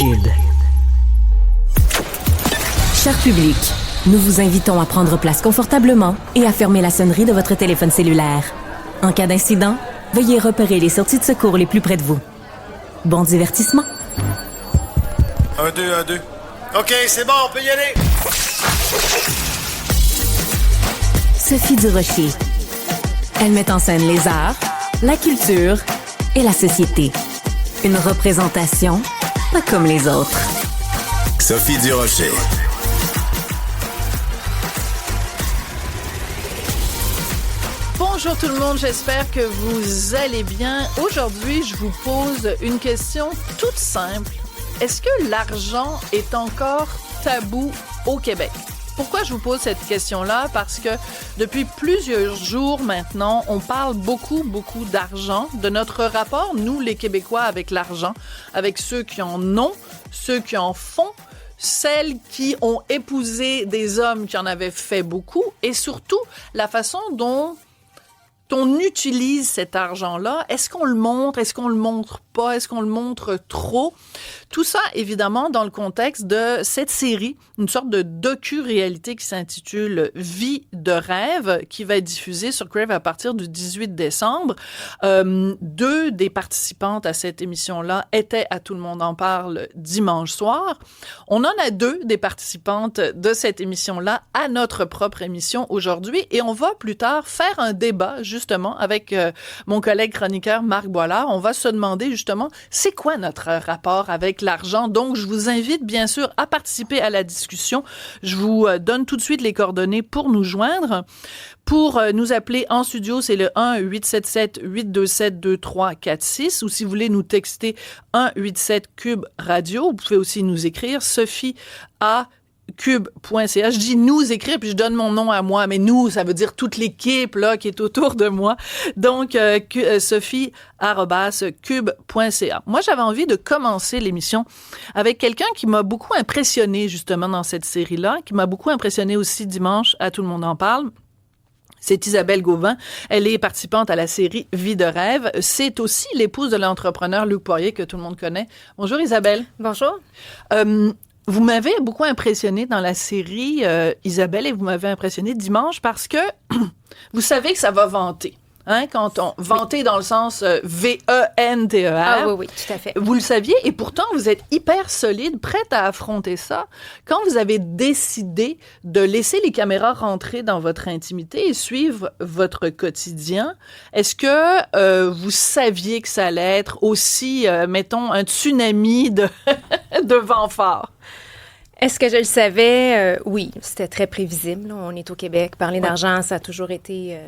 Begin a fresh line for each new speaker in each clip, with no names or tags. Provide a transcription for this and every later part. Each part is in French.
Cube. Cher public, nous vous invitons à prendre place confortablement et à fermer la sonnerie de votre téléphone cellulaire. En cas d'incident, veuillez repérer les sorties de secours les plus près de vous. Bon divertissement.
1, 2, 1, 2. OK, c'est bon, on peut y aller.
Sophie Durocher. Elle met en scène les arts, la culture et la société. Une représentation pas comme les autres.
Sophie Durocher.
Bonjour tout le monde, j'espère que vous allez bien. Aujourd'hui, je vous pose une question toute simple. Est-ce que l'argent est encore tabou au Québec? Pourquoi je vous pose cette question-là? Parce que depuis plusieurs jours maintenant, on parle beaucoup d'argent, de notre rapport, nous les Québécois, avec l'argent, avec ceux qui en ont, ceux qui en font, celles qui ont épousé des hommes qui en avaient fait beaucoup, et surtout la façon dont on utilise cet argent-là. Est-ce qu'on le montre? Est-ce qu'on le montre pas? Est-ce qu'on le montre trop? Tout ça, évidemment, dans le contexte de cette série, une sorte de docu-réalité qui s'intitule « Vie de rêve », qui va être diffusée sur Crave à partir du 18 décembre. Deux des participantes à cette émission-là étaient à Tout le monde en parle dimanche soir. On en a deux des participantes de cette émission-là à notre propre émission aujourd'hui, et on va plus tard faire un débat, justement, avec mon collègue chroniqueur Marc Boilard. On va se demander, justement, c'est quoi notre rapport avec l'argent. Donc, je vous invite, bien sûr, à participer à la discussion. Je vous donne tout de suite les coordonnées pour nous joindre. Pour nous appeler en studio, c'est le 1-877-827-2346, ou si vous voulez nous texter 187-CUBE-RADIO. Vous pouvez aussi nous écrire Sophie à cube.ca. Je dis nous écrire, puis je donne mon nom à moi, mais nous, ça veut dire toute l'équipe là qui est autour de moi. Donc, Sophie@cube.ca. Moi, j'avais envie de commencer l'émission avec quelqu'un qui m'a beaucoup impressionné justement dans cette série-là, qui m'a beaucoup impressionné aussi dimanche à Tout le monde en parle. C'est Isabelle Gauvin. Elle est participante à la série Vie de rêve. C'est aussi l'épouse de l'entrepreneur Luc Poirier que tout le monde connaît. Bonjour Isabelle.
Bonjour.
Vous m'avez beaucoup impressionné dans la série, Isabelle, et vous m'avez impressionné dimanche parce que vous savez que ça va vanter. Hein, quand on vanter dans le sens V-E-N-T-E-R.
Ah oui, tout à fait.
Vous le saviez, et pourtant vous êtes hyper solide, prête à affronter ça. Quand vous avez décidé de laisser les caméras rentrer dans votre intimité et suivre votre quotidien, est-ce que vous saviez que ça allait être aussi, mettons, un tsunami de vent fort?
Est-ce que je le savais? Oui, c'était très prévisible. On est au Québec. Parler d'argent, ça a toujours été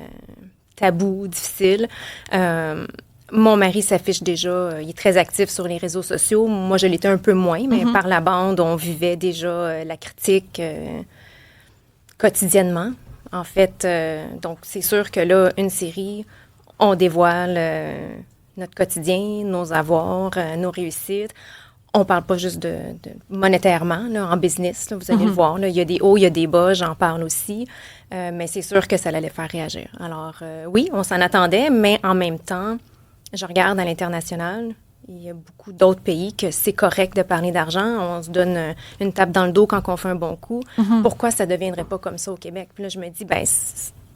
tabou, difficile. Mon mari s'affiche déjà, il est très actif sur les réseaux sociaux. Moi, je l'étais un peu moins, mais par la bande, on vivait déjà la critique quotidiennement. En fait, donc c'est sûr que là, une série, on dévoile notre quotidien, nos avoirs, nos réussites. On parle pas juste de monétairement, là, en business, là, vous allez le voir. Là, il y a des hauts, il y a des bas, j'en parle aussi. Mais c'est sûr que ça allait faire réagir. Alors, oui, on s'en attendait, mais en même temps, je regarde à l'international, il y a beaucoup d'autres pays que c'est correct de parler d'argent. On se donne une tape dans le dos quand on fait un bon coup. Pourquoi ça ne deviendrait pas comme ça au Québec? Puis là, je me dis,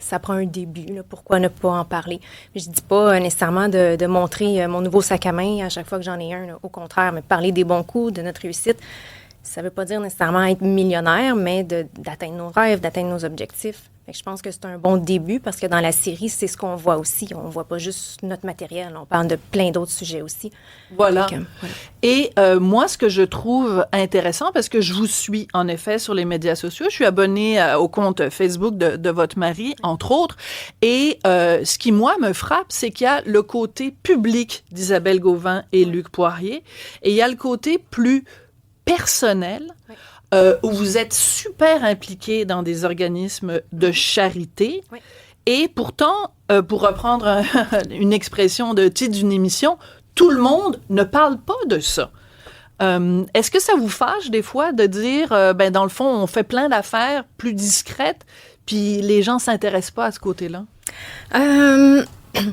ça prend un début, là, pourquoi ne pas en parler? Mais je dis pas nécessairement de montrer mon nouveau sac à main à chaque fois que j'en ai un, là. Au contraire, mais parler des bons coups, de notre réussite, ça veut pas dire nécessairement être millionnaire, mais d'atteindre nos rêves, d'atteindre nos objectifs. Fait que je pense que c'est un bon début parce que dans la série, c'est ce qu'on voit aussi. On voit pas juste notre matériel, on parle de plein d'autres sujets aussi.
Voilà.
Donc, voilà.
Et moi, ce que je trouve intéressant, parce que je vous suis en effet sur les médias sociaux, je suis abonnée au compte Facebook de votre mari, entre autres, et ce qui, moi, me frappe, c'est qu'il y a le côté public d'Isabelle Gauvin et Luc Poirier, et il y a le côté plus personnel, où vous êtes super impliqué dans des organismes de charité. Oui. Et pourtant, pour reprendre une expression de titre d'une émission, tout le monde ne parle pas de ça. Est-ce que ça vous fâche des fois de dire, dans le fond, on fait plein d'affaires plus discrètes, puis les gens ne s'intéressent pas à ce côté-là?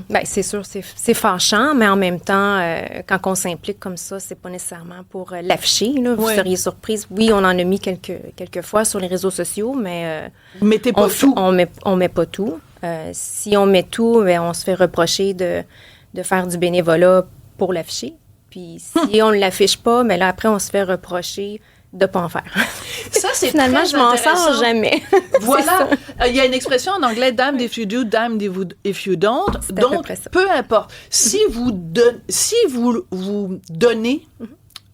Bien, c'est sûr, c'est fâchant, mais en même temps, quand on s'implique comme ça, c'est pas nécessairement pour l'afficher. Là. Vous seriez surprise. Oui, on en a mis quelques fois sur les réseaux sociaux, mais
Vous mettez pas tout.
On met pas tout. Si on met tout, bien, on se fait reprocher de faire du bénévolat pour l'afficher. Puis si on ne l'affiche pas, mais là, après, on se fait reprocher de ne pas en faire.
Ça, c'est
Finalement,
très
je m'en
intéressant.
sors jamais.
Voilà. Il y a une expression en anglais, damned if you do, damned if you don't.
C'est à peu
Donc,
près ça.
peu importe. Si vous donnez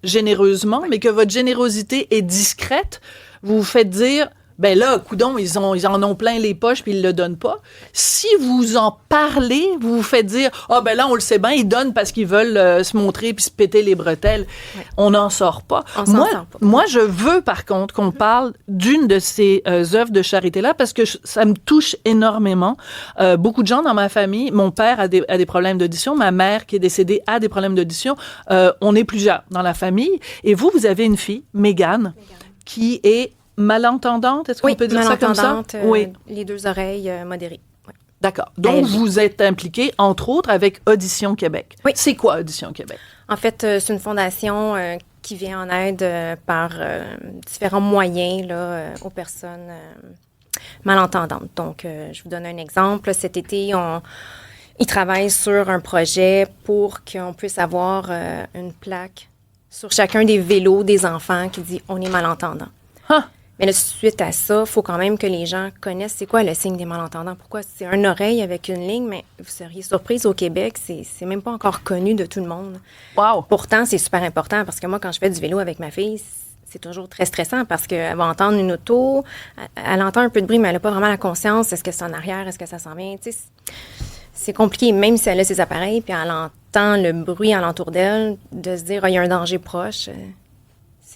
généreusement, mais que votre générosité est discrète, vous vous faites dire, ben là, coudon, ils en ont plein les poches puis ils le donnent pas. Si vous en parlez, vous vous faites dire, ben là, on le sait bien, ils donnent parce qu'ils veulent se montrer puis se péter les bretelles. Ouais. On n'en sort pas.
On s'en sort pas.
Moi, je veux, par contre, qu'on parle d'une de ces œuvres de charité-là parce que ça me touche énormément. Beaucoup de gens dans ma famille, mon père a des problèmes d'audition, ma mère qui est décédée a des problèmes d'audition. On est plusieurs dans la famille. Et vous avez une fille, Mégane, qui est malentendante, est-ce qu'on peut dire ça comme ça?
Oui, les deux oreilles modérées. Oui.
D'accord. Donc, vous êtes impliqué, entre autres, avec Audition Québec.
Oui.
C'est quoi Audition Québec?
En fait, c'est une fondation qui vient en aide par différents moyens là, aux personnes malentendantes. Donc, je vous donne un exemple. Cet été, ils travaillent sur un projet pour qu'on puisse avoir une plaque sur chacun des vélos des enfants qui dit « On est malentendant ». Mais là, suite à ça, il faut quand même que les gens connaissent c'est quoi le signe des malentendants. Pourquoi? C'est une oreille avec une ligne, mais vous seriez surprise, au Québec, c'est même pas encore connu de tout le monde.
Wow!
Pourtant, c'est super important parce que moi, quand je fais du vélo avec ma fille, c'est toujours très stressant parce qu'elle va entendre une auto, elle entend un peu de bruit, mais elle n'a pas vraiment la conscience. Est-ce que c'est en arrière? Est-ce que ça s'en vient? Tu sais, c'est compliqué, même si elle a ses appareils, puis elle entend le bruit alentour d'elle, de se dire, il y a un danger proche.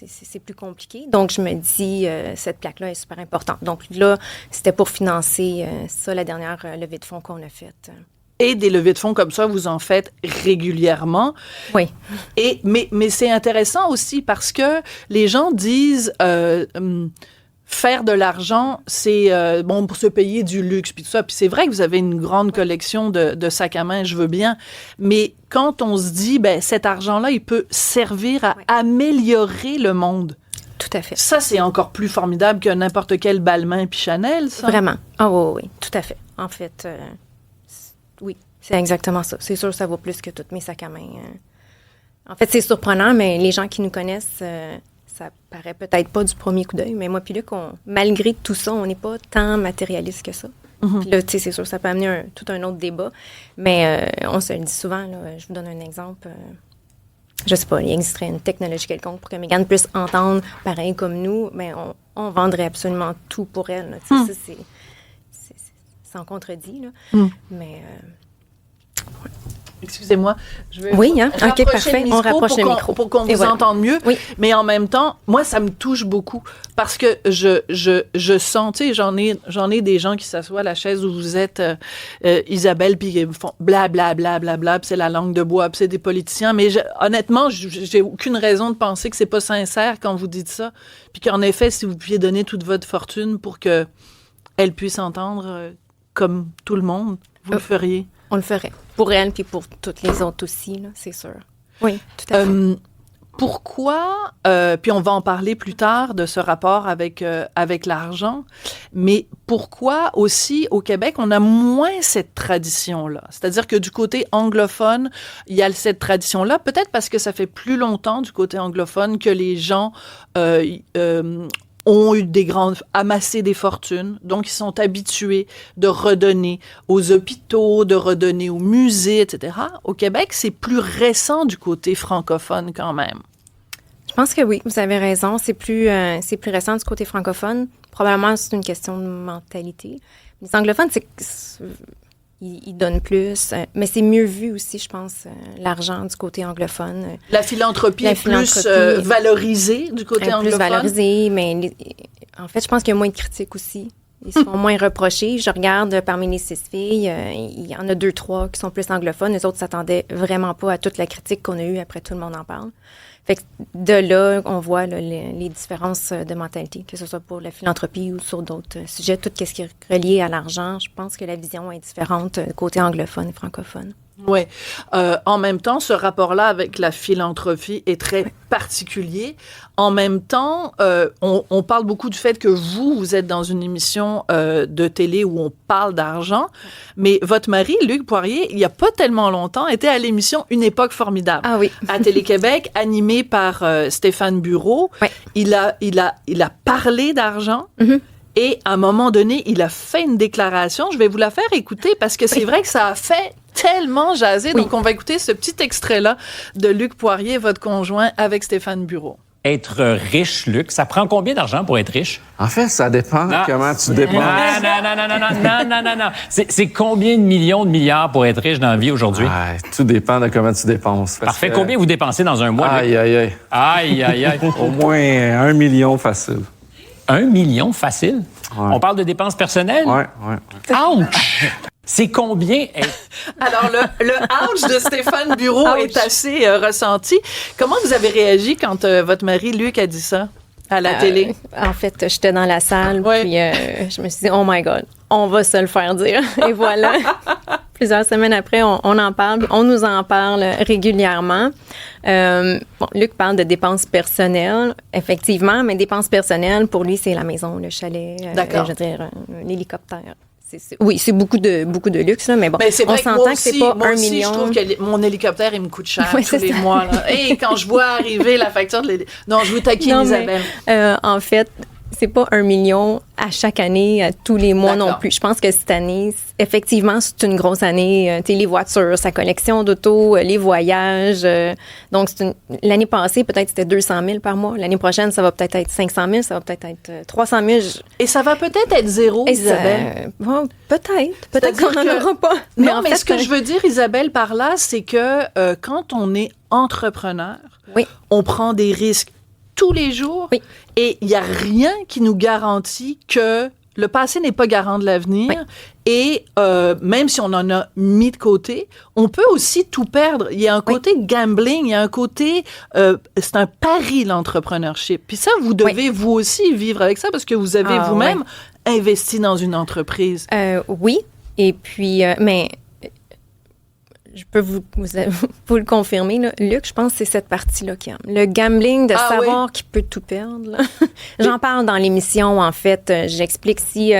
C'est plus compliqué. Donc, je me dis, cette plaque-là est super importante. Donc, là, c'était pour financer ça, la dernière levée de fonds qu'on a faite.
Et des levées de fonds comme ça, vous en faites régulièrement.
Oui.
Mais c'est intéressant aussi parce que les gens disent... faire de l'argent, c'est bon pour se payer du luxe puis tout ça. Puis c'est vrai que vous avez une grande collection de sacs à main, je veux bien. Mais quand on se dit, ben cet argent-là, il peut servir à améliorer le monde.
Tout à fait.
Ça, c'est encore plus formidable que n'importe quel Balmain puis Chanel, ça.
Vraiment. Ah oui, tout à fait. En fait, oui, c'est exactement ça. C'est sûr, ça vaut plus que tous mes sacs à main. En fait, c'est surprenant, mais les gens qui nous connaissent... ça paraît peut-être pas du premier coup d'œil, mais moi puis Luc, malgré tout ça, on n'est pas tant matérialiste que ça. Mm-hmm. Puis là, tu sais, c'est sûr, ça peut amener tout un autre débat, mais on se le dit souvent, là, je vous donne un exemple. Je sais pas, il existerait une technologie quelconque pour que Mégane puisse entendre pareil comme nous, mais on vendrait absolument tout pour elle. Là. Ça, c'est sans contredit, là. Mais... ouais.
Excusez-moi, je vais
OK, parfait. On rapproche le micro
pour qu'on vous entende mieux.
Oui.
Mais en même temps, moi, ça me touche beaucoup parce que je sens, tu sais, j'en ai des gens qui s'assoient à la chaise où vous êtes, Isabelle, puis ils font bla bla bla bla bla, puis c'est la langue de bois, puis c'est des politiciens. Mais honnêtement, j'ai aucune raison de penser que c'est pas sincère quand vous dites ça, puis qu'en effet, si vous pouviez donner toute votre fortune pour que elle puisse entendre comme tout le monde, vous le feriez.
On le ferait. Pour elle, puis pour toutes les autres aussi, là, c'est sûr. Oui, tout à fait.
Pourquoi, puis on va en parler plus tard de ce rapport avec l'argent, mais pourquoi aussi au Québec, on a moins cette tradition-là? C'est-à-dire que du côté anglophone, il y a cette tradition-là, peut-être parce que ça fait plus longtemps du côté anglophone que les gens ont eu amassé des fortunes, donc ils sont habitués de redonner aux hôpitaux, de redonner aux musées, etc. Au Québec, c'est plus récent du côté francophone quand même.
Je pense que oui, vous avez raison. C'est plus récent du côté francophone. Probablement, c'est une question de mentalité. Les anglophones, ils donnent plus, mais c'est mieux vu aussi, je pense, l'argent du côté anglophone.
La philanthropie est plus valorisée du côté anglophone?
Plus valorisée, mais en fait, je pense qu'il y a moins de critiques aussi Ils se font moins reprocher. Je regarde parmi les 6 filles, il y en a 2-3 qui sont plus anglophones. Les autres s'attendaient vraiment pas à toute la critique qu'on a eue. Après, tout le monde en parle. Fait que de là, on voit là, les différences de mentalité, que ce soit pour la philanthropie ou sur d'autres sujets. Tout ce qui est relié à l'argent, je pense que la vision est différente côté anglophone et francophone.
Oui. En même temps, ce rapport-là avec la philanthropie est très particulier. En même temps, on parle beaucoup du fait que vous êtes dans une émission de télé où on parle d'argent, mais votre mari, Luc Poirier, il n'y a pas tellement longtemps, était à l'émission Une époque formidable.
Ah oui.
À Télé-Québec, animée par Stéphane Bureau.
Ouais.
Il a parlé d'argent.
Mm-hmm.
Et à un moment donné, il a fait une déclaration. Je vais vous la faire écouter parce que c'est vrai que ça a fait tellement jaser.
Oui.
Donc, on va écouter ce petit extrait-là de Luc Poirier, votre conjoint, avec Stéphane Bureau.
Être riche, Luc, ça prend combien d'argent pour être riche?
En fait, ça dépend comment tu dépenses.
Non. C'est combien de millions de milliards pour être riche dans la vie aujourd'hui?
Tout dépend de comment tu dépenses.
Parfait. Combien vous dépensez dans un mois, Luc?
Aïe. Au moins 1 million facile.
1 million facile? Ouais. On parle de dépenses personnelles?
Ouais.
Ouch! C'est combien?
Alors, le ouch de Stéphane Bureau est assez ressenti. Comment vous avez réagi quand votre mari, Luc, a dit ça à la télé?
En fait, j'étais dans la salle, puis je me suis dit, oh my God, on va se le faire dire. Et voilà. Plusieurs semaines après, on en parle, on nous en parle régulièrement. Luc parle de dépenses personnelles, effectivement, mais dépenses personnelles, pour lui, c'est la maison, le chalet, je veux dire, l'hélicoptère. Oui, c'est beaucoup de luxe, là, mais bon, on s'entend que c'est pas 1 million.
Je trouve que mon hélicoptère, il me coûte cher tous les mois. Et quand je vois arriver la facture de l'hélicoptère... Non, je vous taquine, Isabelle.
En fait, c'est pas 1 million à chaque année, à tous les mois non plus. Je pense que cette année, effectivement, c'est une grosse année. Les voitures, sa collection d'autos, les voyages. Donc, l'année passée, peut-être c'était 200 000 par mois. L'année prochaine, ça va peut-être être 500 000, ça va peut-être être 300 000.
Et ça va peut-être être zéro, Isabelle.
Peut-être qu'on n'en aura pas.
Non, mais ce que je veux dire, Isabelle, par là, c'est que quand on est entrepreneur, on prend des risques tous les jours. Oui. Et il n'y a rien qui nous garantit que le passé n'est pas garant de l'avenir. Oui. Et même si on en a mis de côté, on peut aussi tout perdre. Il y a un côté gambling, il y a un côté... c'est un pari, l'entrepreneurship. Puis ça, vous devez vous aussi vivre avec ça parce que vous avez vous-même investi dans une entreprise.
Oui. Et puis... mais... Je peux vous le confirmer, là. Luc, je pense que c'est cette partie-là qui aime. Le gambling, de savoir qu'il peut tout perdre. Là. J'en parle dans l'émission, en fait. J'explique si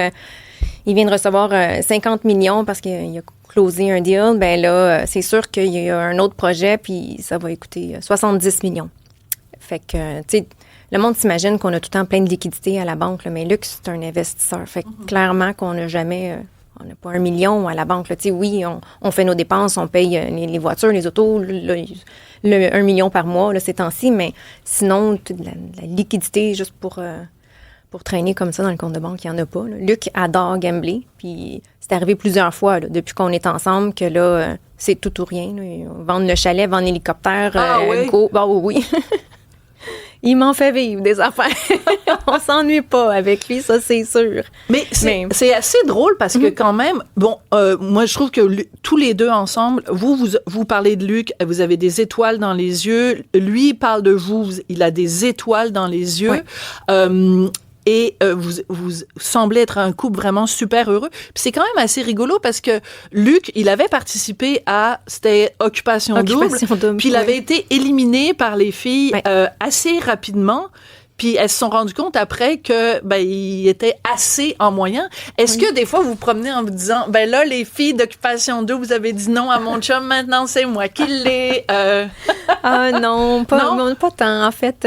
il vient de recevoir 50 millions parce qu'il a closé un deal, ben là, c'est sûr qu'il y a un autre projet, puis ça va coûter 70 millions. Fait que, tu sais, le monde s'imagine qu'on a tout le temps plein de liquidités à la banque, là, mais Luc, c'est un investisseur. Fait que clairement qu'on n'a jamais... on n'a pas 1 million à la banque. Là. Oui, on fait nos dépenses, on paye les voitures, les autos, le 1 million par mois, là, ces temps-ci, mais sinon, la liquidité juste pour traîner comme ça dans le compte de banque, il n'y en a pas. Là. Luc adore gambler, puis c'est arrivé plusieurs fois là, depuis qu'on est ensemble que là, c'est tout ou rien. Là. Vendre le chalet, vendre l'hélicoptère, go. Bah oui. Il m'en fait vivre des affaires. On s'ennuie pas avec lui, ça, c'est sûr.
Mais c'est assez drôle parce que quand même, bon, moi, je trouve que tous les deux ensemble, vous parlez de Luc, vous avez des étoiles dans les yeux. Lui, il parle de vous, il a des étoiles dans les yeux. Ouais. Et vous semblez être un couple vraiment super heureux. Puis c'est quand même assez rigolo parce que Luc, il avait participé c'était Occupation Double. Puis il avait été éliminé par les filles assez rapidement. Puis elles se sont rendues compte après que il était assez en moyen. Est-ce que des fois vous promenez en vous disant là les filles d'Occupation Double, vous avez dit non à mon chum, maintenant c'est moi qui l'ai.
Non, pas tant en fait.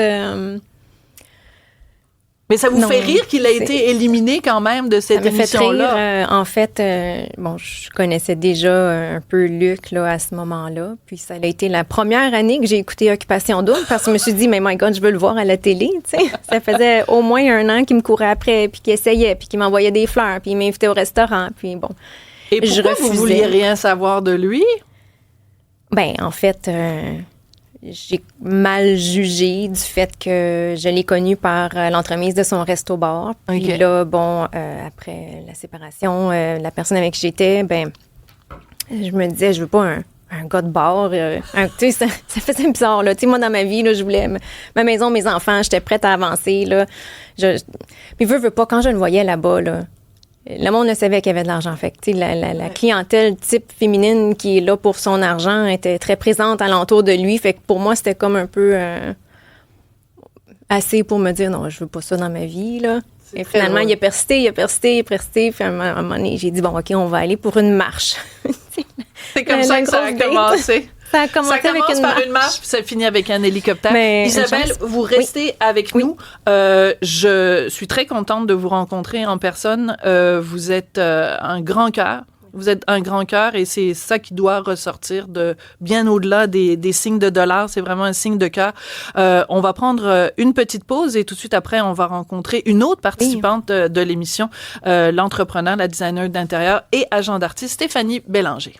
Mais ça vous fait rire qu'il a été éliminé quand même de cette émission-là?
Ça me fait rire. En fait, je connaissais déjà un peu Luc là, à ce moment-là. Puis ça a été la première année que j'ai écouté Occupation Double parce que je me suis dit, mais my God, je veux le voir à la télé. T'sais. Ça faisait au moins 1 an qu'il me courait après, puis qu'il essayait, puis qu'il m'envoyait des fleurs, puis il m'invitait au restaurant. Puis bon.
Et pourquoi vous vouliez rien savoir de lui?
En fait... j'ai mal jugé du fait que je l'ai connu par l'entremise de son resto-bar. Puis là, après la séparation, la personne avec qui j'étais, je me disais, je veux pas un gars de bar. Tu sais, ça faisait bizarre, là. Tu sais, moi, dans ma vie, là, je voulais ma maison, mes enfants, j'étais prête à avancer, là. Puis veux pas, quand je le voyais là-bas, là, le monde ne savait qu'il y avait de l'argent. Fait que, tu sais, la clientèle type féminine qui est là pour son argent était très présente alentour de lui. Fait que pour moi, c'était comme un peu assez pour me dire, non, je veux pas ça dans ma vie, là. Et finalement, il a persisté. Puis à un moment donné, j'ai dit, bon, OK, on va aller pour une marche.
C'est comme ça que ça a commencé.
Ça commence
par une marche, puis ça finit avec un hélicoptère. Mais Isabelle, vous restez avec nous. Je suis très contente de vous rencontrer en personne. Vous êtes un grand cœur. Vous êtes un grand cœur et c'est ça qui doit ressortir de bien au-delà des signes de dollars. C'est vraiment un signe de cœur. On va prendre une petite pause et tout de suite après, on va rencontrer une autre participante de l'émission, l'entrepreneur, la designer d'intérieur et agent d'artiste, Stéphanie Bélanger.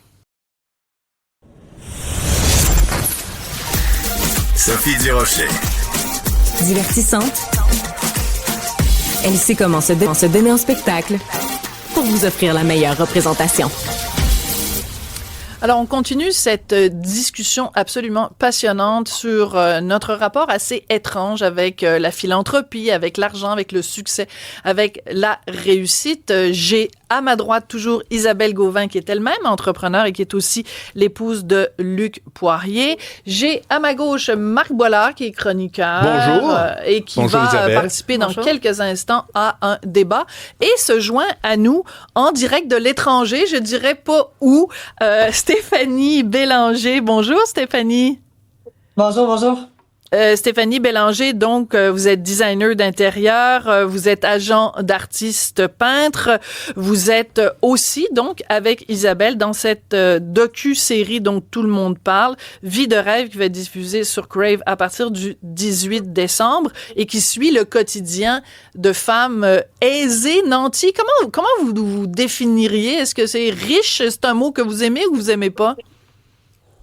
Sophie Durocher.
Divertissante, elle sait comment se donner en spectacle pour vous offrir la meilleure représentation.
Alors, on continue cette discussion absolument passionnante sur notre rapport assez étrange avec la philanthropie, avec l'argent, avec le succès, avec la réussite. J'ai à ma droite toujours Isabelle Gauvin, qui est elle-même entrepreneur et qui est aussi l'épouse de Luc Poirier. J'ai à ma gauche Marc Boilard, qui est chroniqueur.
Bonjour.
Et qui va participer dans quelques instants à un débat. Et se joint à nous en direct de l'étranger, je dirais pas où, Stéphanie Bélanger. Bonjour Stéphanie.
Bonjour.
Stéphanie Bélanger, donc vous êtes designer d'intérieur, vous êtes agent d'artiste peintre, vous êtes aussi donc avec Isabelle dans cette docu-série dont tout le monde parle, Vie de rêve, qui va être diffusée sur Crave à partir du 18 décembre et qui suit le quotidien de femmes aisées, nanties. Comment vous définiriez? Est-ce que c'est riche? C'est un mot que vous aimez ou vous aimez pas?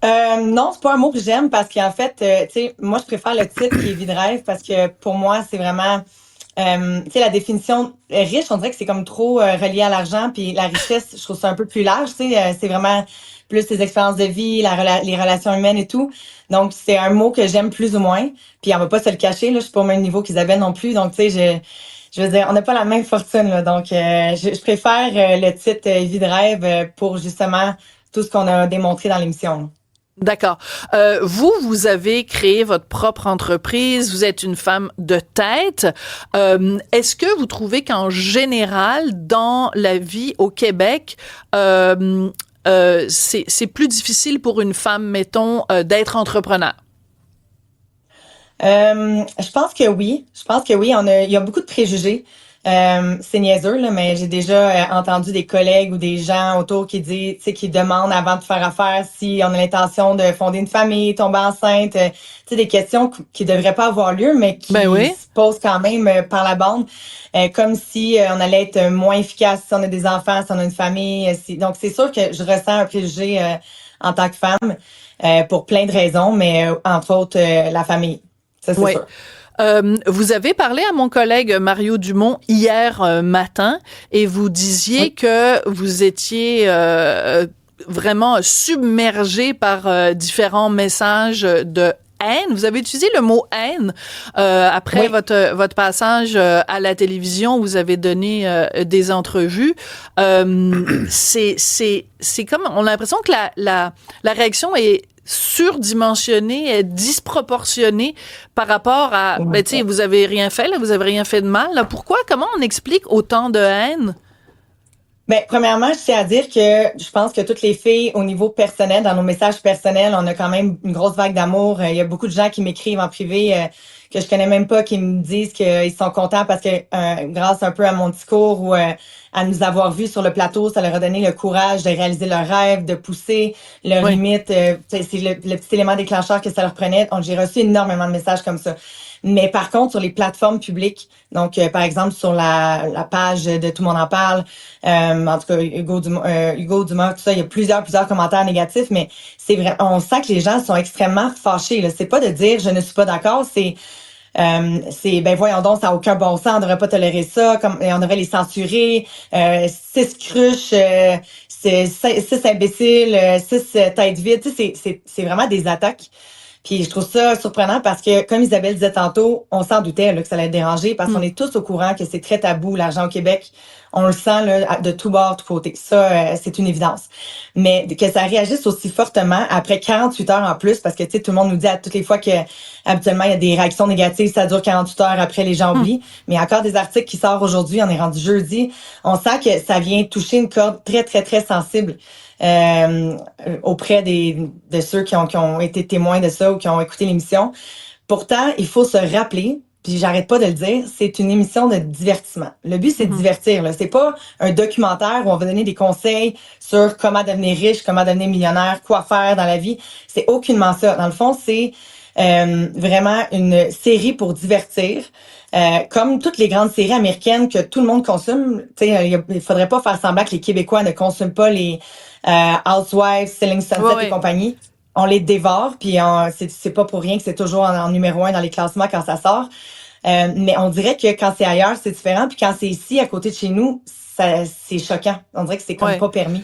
Non, c'est pas un mot que j'aime parce qu'en fait, tu sais, moi, je préfère le titre qui est Vie de rêve parce que pour moi, c'est vraiment, tu sais, la définition riche, on dirait que c'est comme trop relié à l'argent, puis la richesse, je trouve ça un peu plus large, tu sais, c'est vraiment plus les expériences de vie, les relations humaines et tout. Donc, c'est un mot que j'aime plus ou moins, puis on va pas se le cacher, là, je suis pas au même niveau qu'Isabelle non plus, donc, tu sais, je veux dire, on n'a pas la même fortune, là, donc je préfère le titre Vie de rêve pour justement tout ce qu'on a démontré dans l'émission.
D'accord. Vous avez créé votre propre entreprise, vous êtes une femme de tête. Est-ce que vous trouvez qu'en général, dans la vie au Québec, c'est plus difficile pour une femme, mettons, d'être entrepreneur?
Je pense que oui. Il y a beaucoup de préjugés. C'est niaiseux, là, mais j'ai déjà entendu des collègues ou des gens autour qui disent, tu sais, qui demandent avant de faire affaire si on a l'intention de fonder une famille, tomber enceinte, tu sais, des questions qui devraient pas avoir lieu, mais qui se posent quand même par la bande, comme si on allait être moins efficace si on a des enfants, si on a une famille. Donc, c'est sûr que je ressens un préjugé en tant que femme pour plein de raisons, mais entre autres, la famille. Ça, c'est sûr.
Vous avez parlé à mon collègue Mario Dumont hier matin et vous disiez que vous étiez vraiment submergé par différents messages de haine. Vous avez utilisé le mot haine après votre passage à la télévision. Vous avez donné des entrevues. C'est comme on a l'impression que la réaction est surdimensionnée, disproportionnée par rapport à, tu sais, vous avez rien fait, là, vous avez rien fait de mal, là. Pourquoi? Comment on explique autant de haine?
Ben, premièrement, je tiens à dire que je pense que toutes les filles, au niveau personnel, dans nos messages personnels, on a quand même une grosse vague d'amour. Il y a beaucoup de gens qui m'écrivent en privé que je connais même pas, qui me disent qu'ils sont contents parce que grâce un peu à mon discours ou à nous avoir vus sur le plateau, ça leur a donné le courage de réaliser leurs rêves, de pousser leurs limites. C'est le petit élément déclencheur que ça leur prenait. Donc, j'ai reçu énormément de messages comme ça. Mais par contre, sur les plateformes publiques, donc par exemple sur la page de Tout le monde en parle, en tout cas Hugo Dumas, tout ça, il y a plusieurs commentaires négatifs, mais c'est vrai, on sent que les gens sont extrêmement fâchés. Là. C'est pas de dire je ne suis pas d'accord, c'est ben voyons donc, ça n'a aucun bon sens, on devrait pas tolérer ça, comme on devrait les censurer, 6 cruches, 6 imbéciles, 6 têtes vides, tu sais, c'est vraiment des attaques. Puis je trouve ça surprenant parce que, comme Isabelle disait tantôt, on s'en doutait là, que ça allait être dérangé parce qu'on est tous au courant que c'est très tabou, l'argent au Québec. On le sent là, de tout bord, de tout côté. Ça, c'est une évidence. Mais que ça réagisse aussi fortement après 48 heures en plus, parce que tu sais, tout le monde nous dit à toutes les fois que habituellement il y a des réactions négatives, ça dure 48 heures après, les gens oublient. Mais il y a encore des articles qui sortent aujourd'hui, on est rendu jeudi. On sent que ça vient toucher une corde très, très, très sensible. Auprès de ceux qui ont été témoins de ça ou qui ont écouté l'émission. Pourtant, il faut se rappeler, puis j'arrête pas de le dire, c'est une émission de divertissement. Le but, c'est de divertir. Là. C'est pas un documentaire où on va donner des conseils sur comment devenir riche, comment devenir millionnaire, quoi faire dans la vie. C'est aucunement ça. Dans le fond, c'est vraiment une série pour divertir. Comme toutes les grandes séries américaines que tout le monde consomme, il faudrait pas faire semblant que les Québécois ne consomment pas les Housewives, Selling Sunset et compagnie. On les dévore, puis c'est pas pour rien que c'est toujours en numéro 1 dans les classements quand ça sort. Mais on dirait que quand c'est ailleurs, c'est différent, puis quand c'est ici, à côté de chez nous, c'est choquant. On dirait que c'est comme pas permis.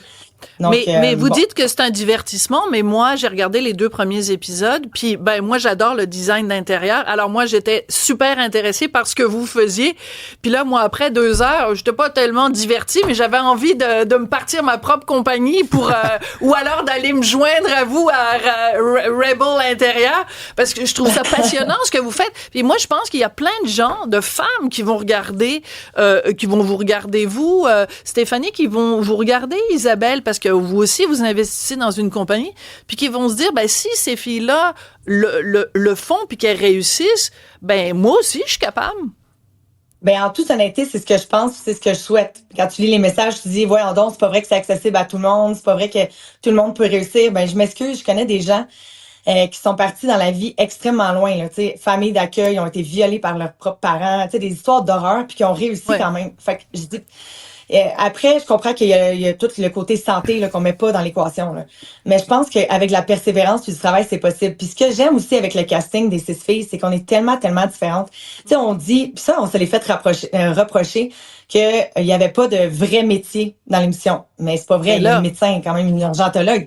Donc,
mais vous dites que c'est un divertissement, mais moi, j'ai regardé les 2 premiers épisodes, puis ben moi, j'adore le design d'intérieur. Alors moi, j'étais super intéressée par ce que vous faisiez. Puis là, moi, après 2 heures, j'étais pas tellement divertie, mais j'avais envie de me partir ma propre compagnie pour ou alors d'aller me joindre à vous à Rebel Intérieur, parce que je trouve ça passionnant ce que vous faites. Puis moi, je pense qu'il y a plein de gens, de femmes qui vont regarder, qui vont vous regarder vous, Stéphanie, qui vont vous regarder, Isabelle, parce que vous aussi, vous investissez dans une compagnie, puis qui vont se dire, ben si ces filles-là le font, puis qu'elles réussissent, ben moi aussi, je suis capable.
Ben en toute honnêteté, c'est ce que je pense, c'est ce que je souhaite. Quand tu lis les messages, tu dis, voyons donc, c'est pas vrai que c'est accessible à tout le monde, c'est pas vrai que tout le monde peut réussir. Ben je m'excuse, je connais des gens qui sont partis dans la vie extrêmement loin, là, tu sais, familles d'accueil, ont été violés par leurs propres parents, tu sais, des histoires d'horreur, puis qui ont réussi quand même. Fait que je dis. Après, je comprends qu'il y a tout le côté santé là, qu'on met pas dans l'équation. Là. Mais je pense qu'avec la persévérance puis du travail, c'est possible. Puis ce que j'aime aussi avec le casting des 6 filles, c'est qu'on est tellement différentes. Tu sais, on dit, puis ça, on se les fait reprocher qu'il y avait pas de vrai métier dans l'émission. Mais c'est pas vrai, il y a un médecin, quand même, une urgentologue.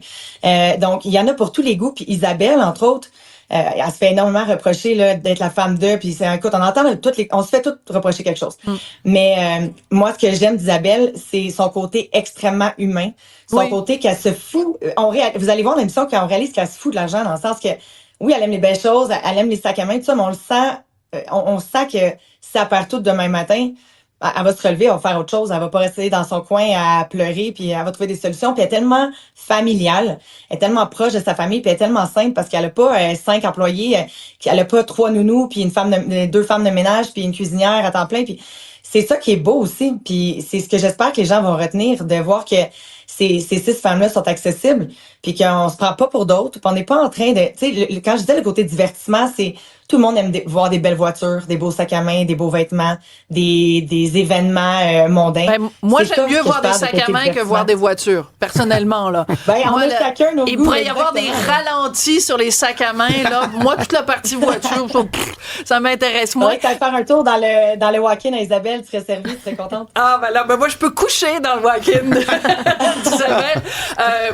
Donc, il y en a pour tous les goûts. Puis Isabelle, entre autres, elle se fait énormément reprocher là, d'être la femme d'eux, puis écoute, on entend on se fait toutes reprocher quelque chose. Mais moi, ce que j'aime d'Isabelle, c'est son côté extrêmement humain, son côté qu'elle se fout. Vous allez voir l'émission qu'on réalise qu'elle se fout de l'argent, dans le sens que oui, elle aime les belles choses, elle aime les sacs à main, tout ça, mais on le sent, on sent que si elle perd tout demain matin, elle va se relever, elle va faire autre chose, elle va pas rester dans son coin à pleurer, puis elle va trouver des solutions, puis elle est tellement familiale, elle est tellement proche de sa famille, puis elle est tellement simple parce qu'elle a pas 5 employés, elle a pas 3 nounous, puis 2 femmes de ménage, puis une cuisinière à temps plein, puis c'est ça qui est beau aussi, puis c'est ce que j'espère que les gens vont retenir, de voir que ces 6 femmes-là sont accessibles, puis qu'on se prend pas pour d'autres, puis on n'est pas en train de, tu sais, quand je disais le côté divertissement, c'est tout le monde aime voir des belles voitures, des beaux sacs à main, des beaux vêtements, des événements mondains.
Ben, moi, j'aime mieux voir des sacs à main que voir des voitures, personnellement, là.
Ben, on a chacun nos goûts.
Il pourrait y avoir des ralentis sur les sacs à main, là. Moi, toute la partie voiture, ça m'intéresse moins.
Ouais, tu vas faire un tour dans le walk-in à Isabelle, tu serais servie, tu serais contente.
Ah, ben là, moi, je peux coucher dans le walk-in d'Isabelle.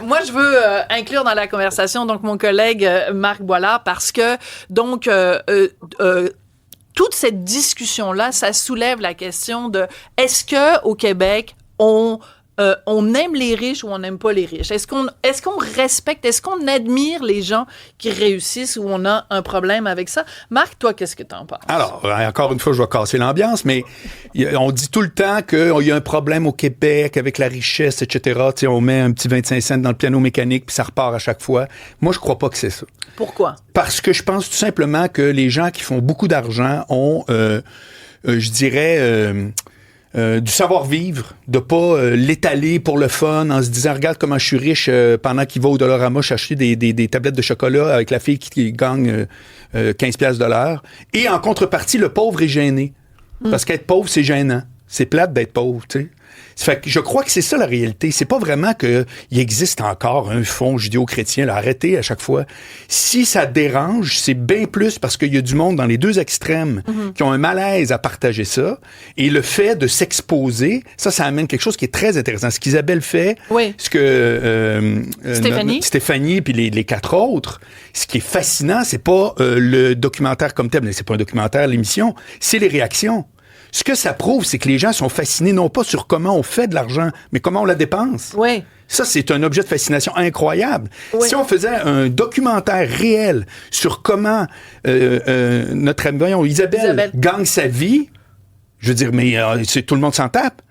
Moi, je veux inclure dans la conversation, donc, mon collègue Marc Boilard, parce que, donc, toute cette discussion-là, ça soulève la question de est-ce que au Québec, on aime les riches ou on n'aime pas les riches? Est-ce qu'on respecte, est-ce qu'on admire les gens qui réussissent ou on a un problème avec ça? Marc, toi, qu'est-ce que t'en penses?
Alors, encore une fois, je vais casser l'ambiance, mais on dit tout le temps qu'il y a un problème au Québec avec la richesse, etc. Tu sais, on met un petit 25 cents dans le piano mécanique puis ça repart à chaque fois. Moi, je crois pas que c'est ça.
Pourquoi? Parce
que je pense tout simplement que les gens qui font beaucoup d'argent ont, je dirais... du savoir-vivre, de pas l'étaler pour le fun en se disant « Regarde comment je suis riche pendant qu'il va au Dollarama chercher des tablettes de chocolat avec la fille qui gagne 15$ de l'heure. » Et en contrepartie, le pauvre est gêné. Parce qu'être pauvre, c'est gênant. C'est plate d'être pauvre, tu sais. Fait que je crois que c'est ça la réalité. C'est pas vraiment qu'il existe encore un fond judéo-chrétien. Là, arrêtez à chaque fois. Si ça dérange, c'est bien plus parce qu'il y a du monde dans les deux extrêmes qui ont un malaise à partager ça. Et le fait de s'exposer, ça amène quelque chose qui est très intéressant. Ce qu'Isabelle fait, ce que Stéphanie puis les 4 autres, ce qui est fascinant, c'est pas le documentaire comme tel, c'est pas un documentaire, l'émission, c'est les réactions. Ce que ça prouve, c'est que les gens sont fascinés non pas sur comment on fait de l'argent, mais comment on la dépense.
Oui.
Ça, c'est un objet de fascination incroyable.
Oui.
Si on faisait un documentaire réel sur comment notre amie Isabelle gagne sa vie, je veux dire, mais tout le monde s'en tape.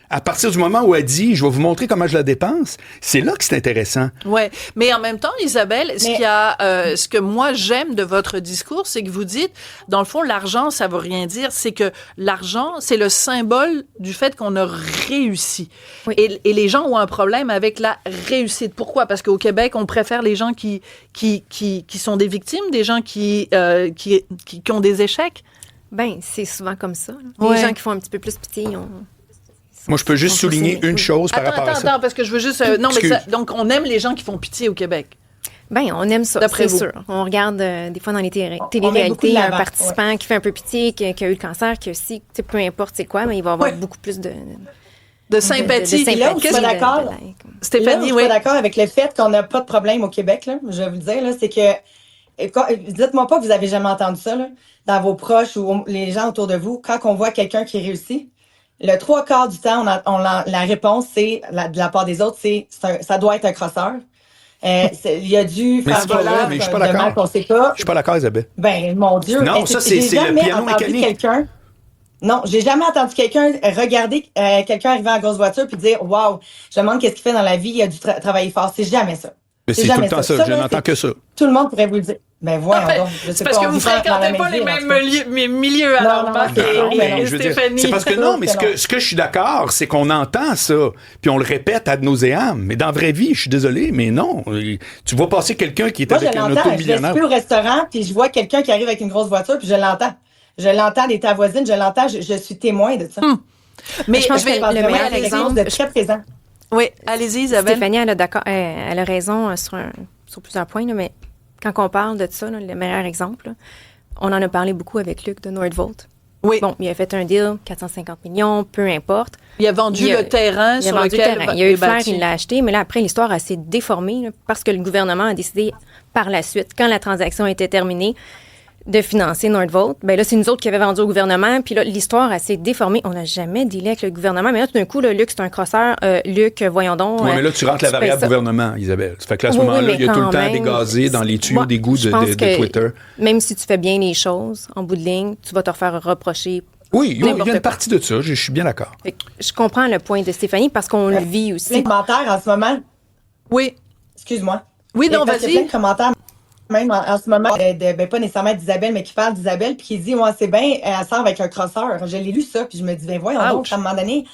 À partir du moment où elle dit « Je vais vous montrer comment je la dépense », c'est là que c'est intéressant.
Ouais, mais en même temps, Isabelle, ce que moi j'aime de votre discours, c'est que vous dites, dans le fond, l'argent, ça veut rien dire. C'est que l'argent, c'est le symbole du fait qu'on a réussi.
Oui.
Et les gens ont un problème avec la réussite. Pourquoi? Parce qu'au Québec, on préfère les gens qui sont des victimes, des gens qui ont des échecs.
Ben, c'est souvent comme ça. Là. Les gens qui font un petit peu plus pitié,
Moi, je peux juste souligner une chose par rapport à ça.
Attends, parce que je veux juste... donc, on aime les gens qui font pitié au Québec.
Ben, on aime ça, c'est sûr. On regarde des fois dans les télé-réalités un participant qui fait un peu pitié, qui a eu le cancer, qui aussi, peu importe c'est quoi, mais il va avoir beaucoup plus de
sympathie.
Et là où je suis pas d'accord,
Stéphanie,
je suis pas d'accord avec le fait qu'on n'a pas de problème au Québec, là, je vais vous le dire, là, c'est que... Dites-moi pas que vous avez jamais entendu ça, là, dans vos proches ou les gens autour de vous, quand on voit quelqu'un qui réussit, le 3/4 du temps, la réponse, c'est, de la part des autres, ça doit être un crosseur. Il a dû faire voleur de mal qu'on sait pas.
Je suis pas d'accord, Isabelle.
Ben, mon Dieu.
Non, ça, c'est le piano mécanique.
Non, j'ai jamais entendu quelqu'un regarder quelqu'un arriver en grosse voiture puis dire « Wow, je me demande qu'est-ce qu'il fait dans la vie, il a dû travailler fort. » C'est jamais ça.
Mais c'est tout le temps ça. Je n'entends que ça.
Tout le monde pourrait vous le dire. Ben voyons donc.
C'est parce que vous fréquentez pas les mêmes milieux, alors Marc et Stéphanie.
C'est parce que non, mais ce que je suis d'accord, c'est qu'on entend ça, puis on le répète ad nauseam. Mais dans la vraie vie, je suis désolé, mais non. Tu vois passer quelqu'un qui est avec un auto-millionnaire.
Je vais au restaurant, puis je vois quelqu'un qui arrive avec une grosse voiture, puis je l'entends. Je l'entends des ta voisine, je l'entends, je suis témoin de ça.
Mais je pense que le meilleur exemple
de très présent.
Oui, allez-y, Isabelle.
Stéphanie, elle a raison sur plusieurs points, là, mais quand on parle de ça, là, le meilleur exemple, là, on en a parlé beaucoup avec Luc de Nordvolt.
Oui.
Bon, il a fait un deal, 450 millions, peu importe.
Il a vendu le terrain sur lequel
il y a eu Flair, il l'a acheté, mais là, après, l'histoire s'est déformée là, parce que le gouvernement a décidé par la suite, quand la transaction était terminée, de financer Nordvolt. Ben là, c'est nous autres qui avions vendu au gouvernement. Puis là, l'histoire, elle s'est déformée. On n'a jamais dealé avec le gouvernement. Mais là, tout d'un coup, Luc, c'est un crosseur. Luc, voyons donc.
Oui, mais là, tu rentres la variable gouvernement, Isabelle. Ça fait que là, à ce moment-là, il y a tout le temps des gazés dans les tuyaux d'égout de Twitter.
Même si tu fais bien les choses, en bout de ligne, tu vas te refaire reprocher.
Oui, il y a une partie de ça. Je suis bien d'accord.
Je comprends le point de Stéphanie parce qu'on le vit aussi.
Les commentaires en ce moment.
Oui.
Excuse-moi.
Oui, non, vas-y.
Il y a plein de commentaires. Même en ce moment, pas nécessairement d'Isabelle, mais qui parle d'Isabelle, puis qui dit, ouais, c'est bien, elle sort avec un crosseur. Je l'ai lu ça, puis je me dis, ben voyons donc, à un moment donné,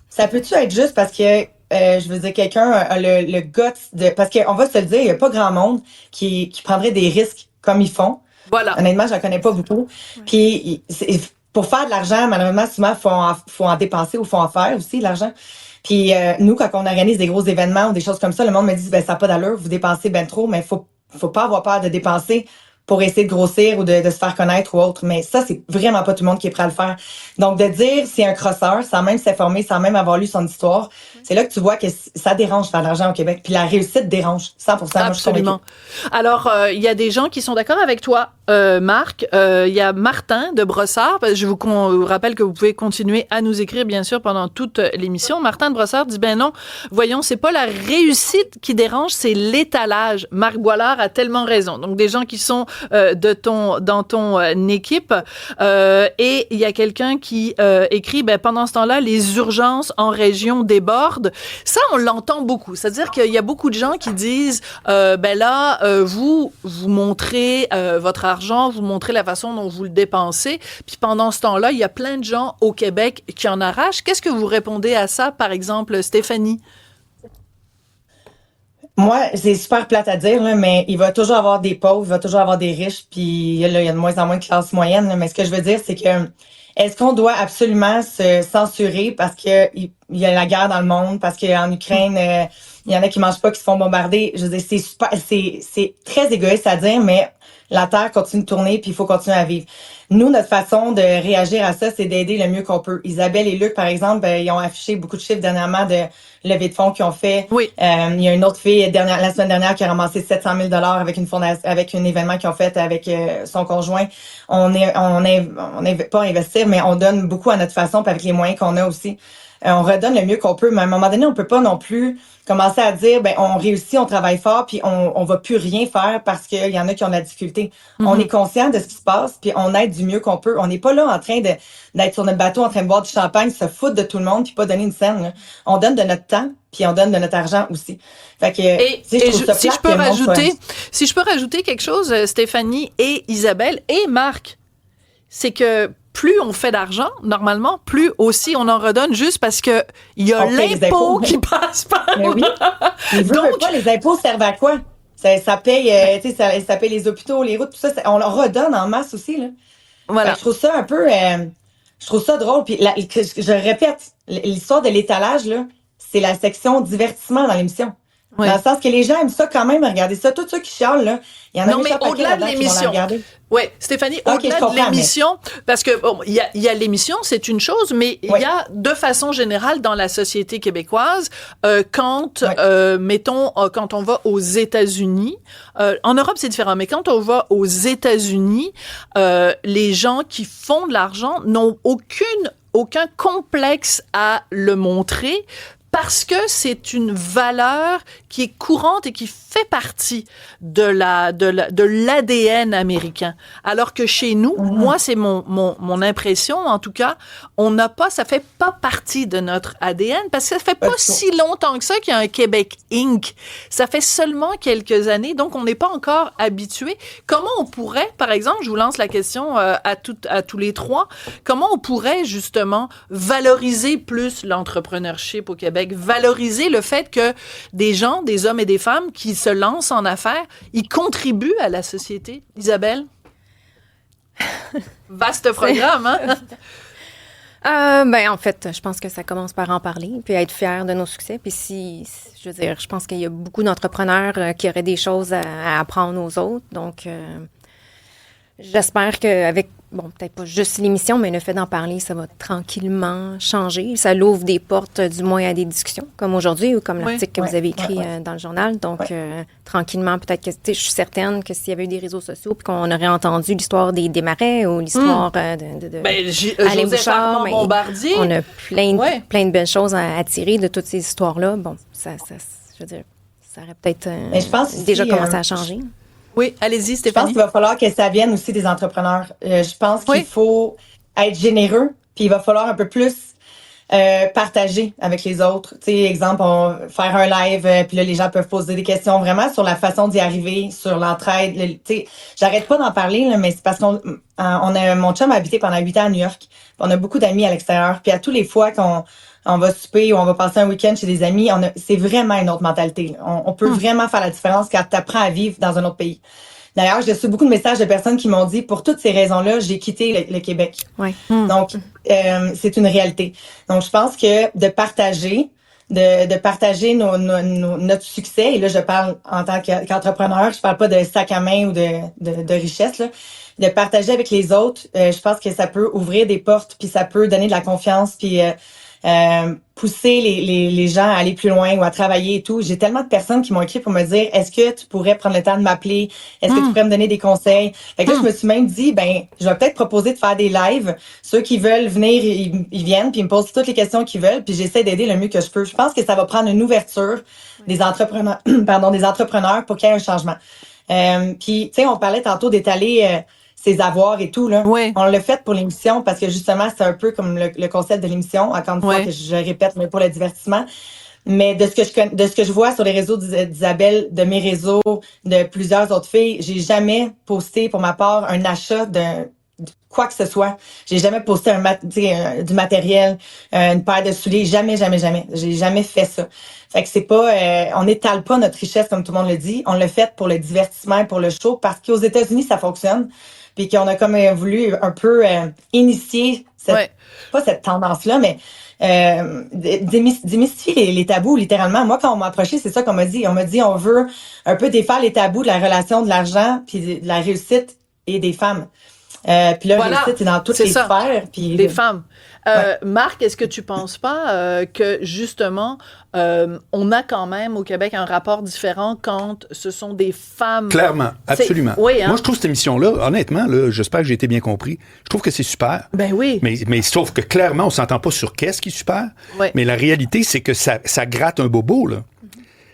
ça peut-tu être juste parce que, je veux dire, quelqu'un a le guts de... Parce qu'on va se le dire, il n'y a pas grand monde qui prendrait des risques comme ils font.
Voilà.
Honnêtement, j'en connais pas beaucoup. Puis, pour faire de l'argent, malheureusement, souvent, faut en dépenser ou faut en faire aussi, de l'argent. Puis, nous, quand on organise des gros événements ou des choses comme ça, le monde me dit, ben ça n'a pas d'allure, vous dépensez ben trop, mais faut pas avoir peur de dépenser pour essayer de grossir ou de se faire connaître ou autre. Mais ça, c'est vraiment pas tout le monde qui est prêt à le faire. Donc, de dire c'est un crosseur, sans même s'informer, sans même avoir lu son histoire, c'est là que tu vois que ça dérange faire de l'argent au Québec. Puis la réussite dérange 100%.
Absolument. Alors, il y a des gens qui sont d'accord avec toi, Marc. Il y a Martin de Brossard. Je vous rappelle que vous pouvez continuer à nous écrire, bien sûr, pendant toute l'émission. Martin de Brossard dit, ben non, voyons, c'est pas la réussite qui dérange, c'est l'étalage. Marc Boilard a tellement raison. Donc, des gens qui sont dans ton équipe. Et il y a quelqu'un qui écrit, ben pendant ce temps-là, les urgences en région débordent. Ça, on l'entend beaucoup. C'est-à-dire qu'il y a beaucoup de gens qui disent, ben là, vous montrez votre l'argent, vous montrez la façon dont vous le dépensez, puis pendant ce temps-là, il y a plein de gens au Québec qui en arrachent. Qu'est-ce que vous répondez à ça, par exemple, Stéphanie?
Moi, c'est super plate à dire, là, mais il va toujours avoir des pauvres, il va toujours avoir des riches, puis là, il y a de moins en moins de classe moyenne. Là, mais ce que je veux dire, c'est que est-ce qu'on doit absolument se censurer parce que il y a la guerre dans le monde, parce qu'en Ukraine, il y en a qui mangent pas, qui se font bombarder. Je veux dire, c'est très égoïste à dire, mais la Terre continue de tourner, puis il faut continuer à vivre. Nous, notre façon de réagir à ça, c'est d'aider le mieux qu'on peut. Isabelle et Luc, par exemple, ils ont affiché beaucoup de chiffres dernièrement de levée de fonds qu'ils ont fait.
Oui.
Il y a une autre fille la semaine dernière qui a ramassé 700 000 $ avec une fondation, avec un événement qu'ils ont fait avec son conjoint. On est pas investir, mais on donne beaucoup à notre façon, puis avec les moyens qu'on a aussi. On redonne le mieux qu'on peut, mais à un moment donné, on peut pas non plus commencer à dire, ben, on réussit, on travaille fort, puis on va plus rien faire parce qu'il y en a qui ont de la difficulté.
Mm-hmm.
On est conscient de ce qui se passe, puis on aide du mieux qu'on peut. On n'est pas là en train d'être sur notre bateau, en train de boire du champagne, se foutre de tout le monde, puis pas donner une scène, là. On donne de notre temps, puis on donne de notre argent aussi. Fait que,
si je peux rajouter quelque chose, Stéphanie et Isabelle et Marc, c'est que plus on fait d'argent, normalement, plus aussi on en redonne juste parce que il y a l'impôt qui passe par là.
Oui. Donc, pas, les impôts servent à quoi? Ça paye, ça paye les hôpitaux, les routes, tout ça. On leur redonne en masse aussi, là.
Voilà.
Je trouve ça un peu, je trouve ça drôle. Puis je répète, l'histoire de l'étalage, là, c'est la section divertissement dans l'émission.
Oui.
Dans le sens que les gens aiment ça quand même, regarder ça. Tous ceux qui chialent, là, il y en a
mais au-delà de l'émission.
Oui,
Stéphanie, au-delà de l'émission, parce que bon, il y a l'émission, c'est une chose, mais il y a de façon générale dans la société québécoise, quand on va aux États-Unis, en Europe c'est différent, mais quand on va aux États-Unis, les gens qui font de l'argent n'ont aucun complexe à le montrer. Parce que c'est une valeur qui est courante et qui fait partie de l'ADN américain. Alors que chez nous, moi, c'est mon impression, en tout cas, ça fait pas partie de notre ADN parce que ça fait pas si longtemps que ça qu'il y a un Québec Inc. Ça fait seulement quelques années, donc on n'est pas encore habitué. Comment on pourrait, par exemple, je vous lance la question à tous les trois, comment on pourrait justement valoriser plus l'entrepreneurship au Québec, valoriser le fait que des hommes et des femmes qui se lancent en affaires, ils contribuent à la société. Isabelle? Vaste programme, hein?
En fait, je pense que ça commence par en parler, puis être fier de nos succès. Puis je pense qu'il y a beaucoup d'entrepreneurs qui auraient des choses à apprendre aux autres. Donc, j'espère qu'avec, peut-être pas juste l'émission, mais le fait d'en parler, ça va tranquillement changer. Ça l'ouvre des portes, du moins, à des discussions, comme aujourd'hui ou comme l'article que vous avez écrit dans le journal. Donc, tranquillement, peut-être que, je suis certaine que s'il y avait eu des réseaux sociaux puis qu'on aurait entendu l'histoire des Marais ou l'histoire de Alain Bouchard,
Bombardier.
On a plein de belles choses à tirer de toutes ces histoires-là. Bon, je veux dire, ça aurait peut-être déjà commencé à changer.
Oui, allez-y, Stéphanie.
Je pense qu'il va falloir que ça vienne aussi des entrepreneurs. Je pense qu'il faut être généreux, puis il va falloir un peu plus partager avec les autres. Tu sais, exemple, faire un live, puis là, les gens peuvent poser des questions vraiment sur la façon d'y arriver, sur l'entraide. Tu sais, j'arrête pas d'en parler, là, mais c'est parce mon chum a habité pendant 8 ans à New York. On a beaucoup d'amis à l'extérieur, puis à tous les fois qu'on va souper ou on va passer un week-end chez des amis, c'est vraiment une autre mentalité. On peut vraiment faire la différence quand tu apprends à vivre dans un autre pays. D'ailleurs, j'ai reçu beaucoup de messages de personnes qui m'ont dit, pour toutes ces raisons-là, j'ai quitté le Québec.
Ouais.
Donc, c'est une réalité. Donc, je pense que de partager notre succès, et là, je parle en tant qu'entrepreneur, je parle pas de sac à main ou de richesse, là, de partager avec les autres, je pense que ça peut ouvrir des portes, puis ça peut donner de la confiance, puis pousser les gens à aller plus loin ou à travailler et tout. J'ai tellement de personnes qui m'ont écrit pour me dire, est-ce que tu pourrais prendre le temps de m'appeler? Est-ce que tu pourrais me donner des conseils? Fait que là, je me suis même dit, je vais peut-être proposer de faire des lives. Ceux qui veulent venir, ils viennent, puis ils me posent toutes les questions qu'ils veulent, puis j'essaie d'aider le mieux que je peux. Je pense que ça va prendre une ouverture des entrepreneurs, pour qu'il y ait un changement. Puis, tu sais, on parlait tantôt d'étaler ses avoirs et tout, là.
Oui.
On l'a fait pour l'émission parce que justement, c'est un peu comme le concept de l'émission, encore une fois que je répète, mais pour le divertissement. Mais de ce que je vois sur les réseaux d'Isabelle, de mes réseaux, de plusieurs autres filles, j'ai jamais posté pour ma part un achat de quoi que ce soit. J'ai jamais posté du matériel, une paire de souliers, jamais. J'ai jamais fait ça. Fait que c'est pas, on n'étale pas notre richesse comme tout le monde le dit. On l'a fait pour le divertissement, pour le show, parce qu'aux États-Unis ça fonctionne, puis qu'on a comme voulu un peu initier pas cette tendance-là, mais démystifier les tabous, littéralement. Moi, quand on m'a approché, c'est ça qu'on m'a dit. On m'a dit, on veut un peu défaire les tabous de la relation de l'argent, puis de la réussite et des femmes. Puis là,
Voilà,
réussite, c'est dans toutes les sphères. Puis
des femmes. Marc, est-ce que tu penses pas que, justement, on a quand même au Québec un rapport différent quand ce sont des femmes?
Clairement, absolument.
Oui, hein?
Moi, je trouve cette émission-là, honnêtement, là, j'espère que j'ai été bien compris. Je trouve que c'est super.
Ben oui.
Mais sauf que clairement, on s'entend pas sur qu'est-ce qui est super.
Oui.
Mais la réalité, c'est que ça gratte un bobo, là.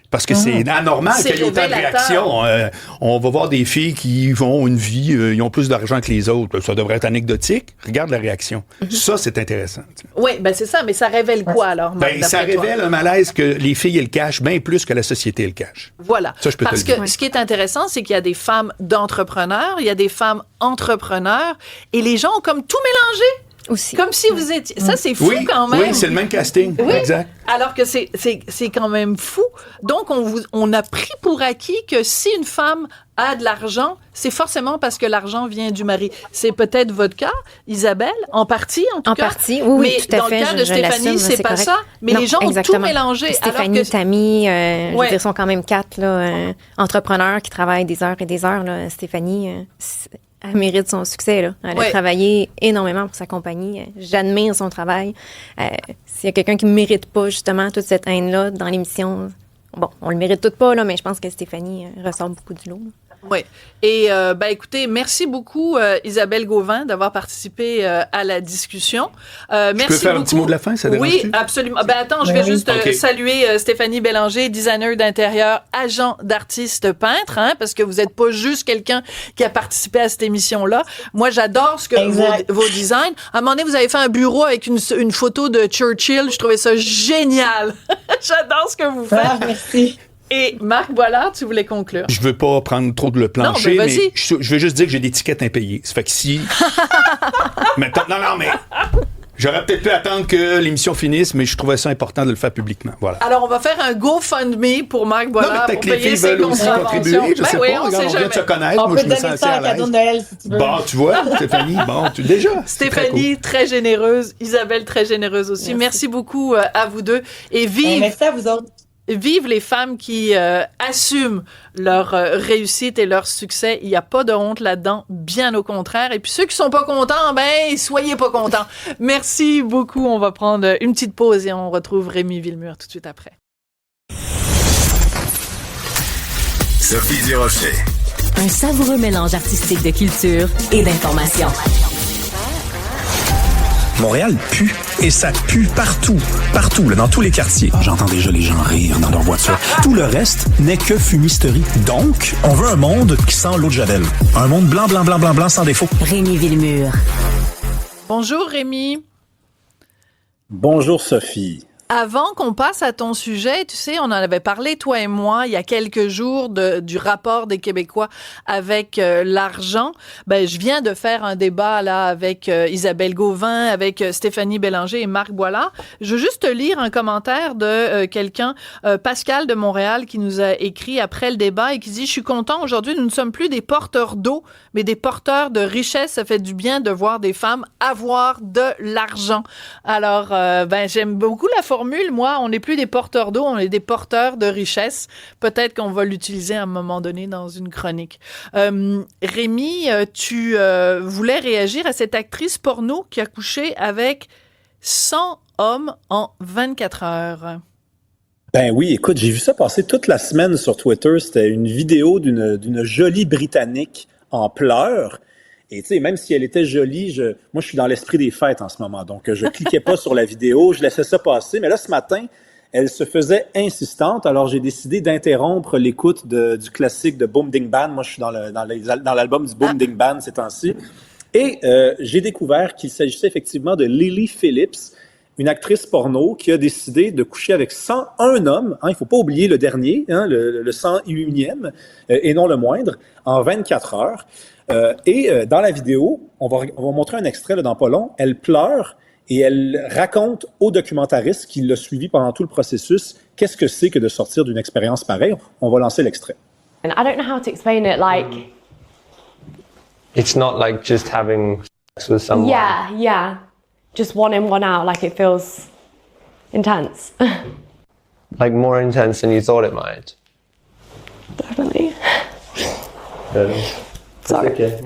Parce que c'est anormal qu'il y ait autant de réactions. On va voir des filles qui ont une vie, ils ont plus d'argent que les autres. Ça devrait être anecdotique. Regarde la réaction. Ça, c'est intéressant.
Oui, ben c'est ça. Mais ça révèle quoi, alors, Marc,
Ben, ça révèle un malaise que les filles, elles cachent bien plus que la société, elle cache.
Voilà.
Ça, je peux
Parce
te le
que
dire.
ce qui est intéressant, c'est qu'il y a des femmes d'entrepreneurs, il y a des femmes entrepreneurs, et les gens ont comme tout mélangé.
Aussi.
Comme si vous étiez... Ça, c'est fou quand même.
Oui, c'est le même casting.
Oui,
Exact.
alors que c'est quand même fou. Donc, on a pris pour acquis que si une femme a de l'argent, c'est forcément parce que l'argent vient du mari. C'est peut-être votre cas, Isabelle, en partie, en tout cas.
En partie, oui,
mais
tout à fait.
Mais dans le cas de Stéphanie, c'est pas
correct.
ça. Mais
non,
les gens
exactement.
ont tout mélangé.
Stéphanie, Tammy, je veux
Ouais.
dire, sont quand même 4 là, entrepreneurs qui travaillent des heures et des heures. Là. Stéphanie, elle mérite son succès. Là. Elle a travaillé énormément pour sa compagnie. J'admire son travail. S'il y a quelqu'un qui ne mérite pas justement toute cette haine-là dans l'émission, bon, on le mérite toutes pas, là, mais je pense que Stéphanie ressort beaucoup du lot. Là.
Oui. Et ben écoutez, merci beaucoup Isabelle Gauvin d'avoir participé à la discussion. Merci
Je peux faire
beaucoup.
un petit mot de la fin, ça dérange?
Oui, absolument. Ben attends, je vais juste saluer Stéphanie Bélanger, designer d'intérieur, agent d'artiste peintre, hein, parce que vous n'êtes pas juste quelqu'un qui a participé à cette émission-là. Moi, j'adore ce que vos designs. À un moment donné, vous avez fait un bureau avec une photo de Churchill. Je trouvais ça génial. J'adore ce que vous faites.
Ah, merci.
Et Marc Boilard, tu voulais conclure.
Je veux pas prendre trop de le plancher,
non,
mais je veux juste dire que j'ai des tickets impayés. Ça fait que si... Maintenant, non, mais... J'aurais peut-être pu attendre que l'émission finisse, mais je trouvais ça important de le faire publiquement. Voilà.
Alors, on va faire un GoFundMe pour Marc Boilard.
Non, mais peut-être que les filles veulent aussi contribuer. Je sais pas. Regarde, on vient de se connaître. Moi, je me sens assez à l'aise.
Cadeau de Noël, si tu veux.
Bon, tu vois, Stéphanie, déjà.
Stéphanie, très généreuse. Isabelle, très généreuse aussi. Merci beaucoup à vous deux. Et
merci à vous autres.
Vive les femmes qui assument leur réussite et leur succès. Il n'y a pas de honte là-dedans, bien au contraire. Et puis ceux qui sont pas contents, ben soyez pas contents. Merci beaucoup. On va prendre une petite pause et on retrouve Rémi Villemur tout de suite après.
Sophie Durocher.
Un savoureux mélange artistique de culture et d'information.
Montréal pue. Et ça pue partout. Partout, là, dans tous les quartiers. J'entends déjà les gens rire dans leur voiture. Tout le reste n'est que fumisterie. Donc, on veut un monde qui sent l'eau de Javel. Un monde blanc, blanc, blanc, blanc, blanc, sans défaut.
Rémi Villemur.
Bonjour Rémi.
Bonjour Sophie.
Avant qu'on passe à ton sujet, tu sais, on en avait parlé, toi et moi, il y a quelques jours du rapport des Québécois avec l'argent. Ben, je viens de faire un débat là avec Isabelle Gauvin, avec Stéphanie Bélanger et Marc Boilard. Je veux juste te lire un commentaire de quelqu'un, Pascal de Montréal, qui nous a écrit après le débat et qui dit « Je suis content, aujourd'hui, nous ne sommes plus des porteurs d'eau, mais des porteurs de richesse. Ça fait du bien de voir des femmes avoir de l'argent. » Alors, ben, j'aime beaucoup la formule. Moi, on n'est plus des porteurs d'eau, on est des porteurs de richesse. Peut-être qu'on va l'utiliser à un moment donné dans une chronique. Rémi, tu voulais réagir à cette actrice porno qui a couché avec 100 hommes en 24 heures.
Ben oui, écoute, j'ai vu ça passer toute la semaine sur Twitter. C'était une vidéo d'une jolie Britannique en pleurs. Et tu sais, même si elle était jolie, moi, je suis dans l'esprit des fêtes en ce moment. Donc, je cliquais pas sur la vidéo, je laissais ça passer. Mais là, ce matin, elle se faisait insistante. Alors, j'ai décidé d'interrompre l'écoute du classique de Boom Ding Band. Moi, je suis dans l'album du Boom Ding Band ces temps-ci. Et j'ai découvert qu'il s'agissait effectivement de Lily Phillips, une actrice porno qui a décidé de coucher avec 101 hommes, il ne faut pas oublier le dernier, le 101e, et non le moindre, en 24 heures. Dans la vidéo, on va montrer un extrait là, dans pas long, elle pleure et elle raconte au documentariste qui l'a suivi pendant tout le processus qu'est-ce que c'est que de sortir d'une expérience pareille. On va lancer l'extrait.
And I don't know how to explain it, like...
It's not like just having sex with someone.
Yeah. Just one in, one out, like it feels intense.
Like more intense than you thought it might.
Definitely.
Sorry. Okay.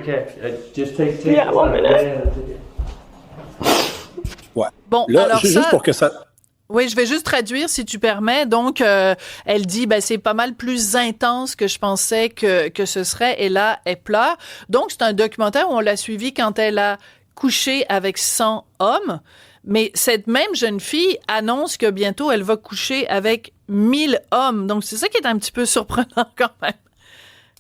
Okay. Just take 1 minute.
Ouais.
Bon,
là,
alors
juste pour que ça...
Oui, je vais juste traduire si tu permets. Donc, elle dit, c'est pas mal plus intense que je pensais que ce serait. Et là, elle pleure. Donc, c'est un documentaire où on l'a suivi quand elle a couché avec 100 hommes. Mais cette même jeune fille annonce que bientôt, elle va coucher avec 1000 hommes. Donc, c'est ça qui est un petit peu surprenant quand même.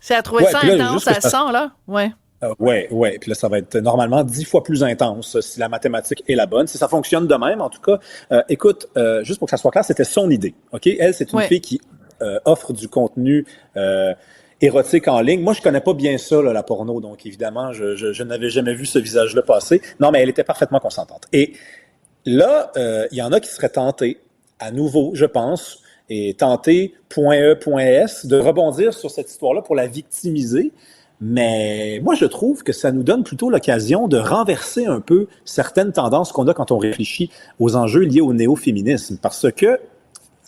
C'est à trouver ça intense à 100, là? Ouais.
Oui. Puis là, ça va être normalement 10 fois plus intense si la mathématique est la bonne. Si ça fonctionne de même, en tout cas. Écoute, juste pour que ça soit clair, c'était son idée. OK? Elle, c'est une fille qui offre du contenu érotique en ligne. Moi, je connais pas bien ça, là, la porno. Donc, évidemment, je n'avais jamais vu ce visage-là passer. Non, mais elle était parfaitement consentante. Et là, il y en a qui seraient tentés, à nouveau, je pense, et tentés, .e.s, de rebondir sur cette histoire-là pour la victimiser. Mais moi, je trouve que ça nous donne plutôt l'occasion de renverser un peu certaines tendances qu'on a quand on réfléchit aux enjeux liés au néo-féminisme. Parce que, tu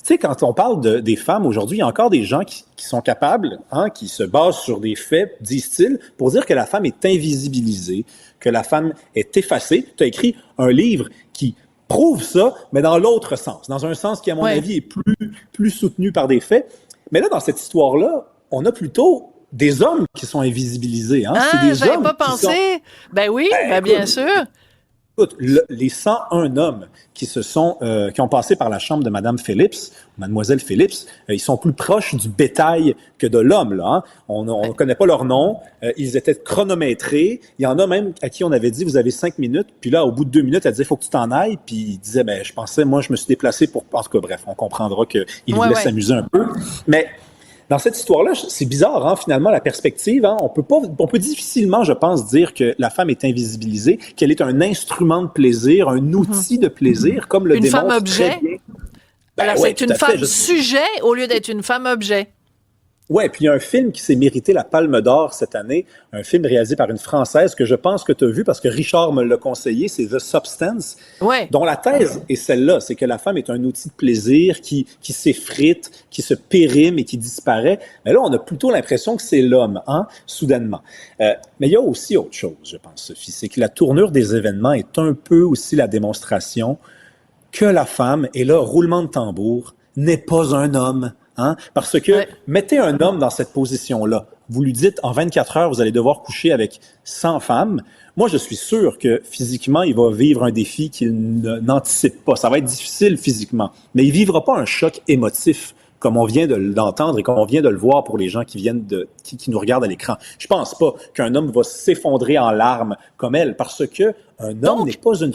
sais, quand on parle des femmes aujourd'hui, il y a encore des gens qui sont capables, qui se basent sur des faits, disent-ils, pour dire que la femme est invisibilisée, que la femme est effacée. Tu as écrit un livre qui prouve ça, mais dans l'autre sens, dans un sens qui, à mon avis, est plus soutenu par des faits. Mais là, dans cette histoire-là, on a plutôt des hommes qui sont invisibilisés. C'est des
j'avais
hommes
pas pensé. Ben oui, bien sûr.
Écoute, les 101 hommes qui ont passé par la chambre de Madame Phillips, Mademoiselle Phillips, ils sont plus proches du bétail que de l'homme, là. On ne connaît pas leur nom. Ils étaient chronométrés. Il y en a même à qui on avait dit, vous avez 5 minutes. Puis là, au bout de 2 minutes, elle disait, faut que tu t'en ailles. Puis il disait, je me suis déplacé pour... En tout cas, bref, on comprendra qu'il voulait s'amuser un peu. Mais... dans cette histoire-là, c'est bizarre, finalement, la perspective. On peut difficilement, je pense, dire que la femme est invisibilisée, qu'elle est un instrument de plaisir, un outil de plaisir, comme le démontre
une femme objet. Alors, c'est une femme sujet au lieu d'être une femme objet.
Ouais, puis il y a un film qui s'est mérité la Palme d'Or cette année, un film réalisé par une Française que je pense que tu as vu parce que Richard me l'a conseillé, c'est The Substance, dont la thèse est celle-là, c'est que la femme est un outil de plaisir qui s'effrite, qui se périme et qui disparaît. Mais là, on a plutôt l'impression que c'est l'homme, soudainement. Mais il y a aussi autre chose, je pense, Sophie, c'est que la tournure des événements est un peu aussi la démonstration que la femme, et là, roulement de tambour, n'est pas un homme. Parce que mettez un homme dans cette position-là. Vous lui dites, en 24 heures, vous allez devoir coucher avec 100 femmes. Moi, je suis sûr que physiquement, il va vivre un défi qu'il n'anticipe pas. Ça va être difficile physiquement, mais il vivra pas un choc émotif comme on vient de l'entendre et comme on vient de le voir pour les gens qui nous regardent à l'écran. Je pense pas qu'un homme va s'effondrer en larmes comme elle, parce que un homme n'est pas une...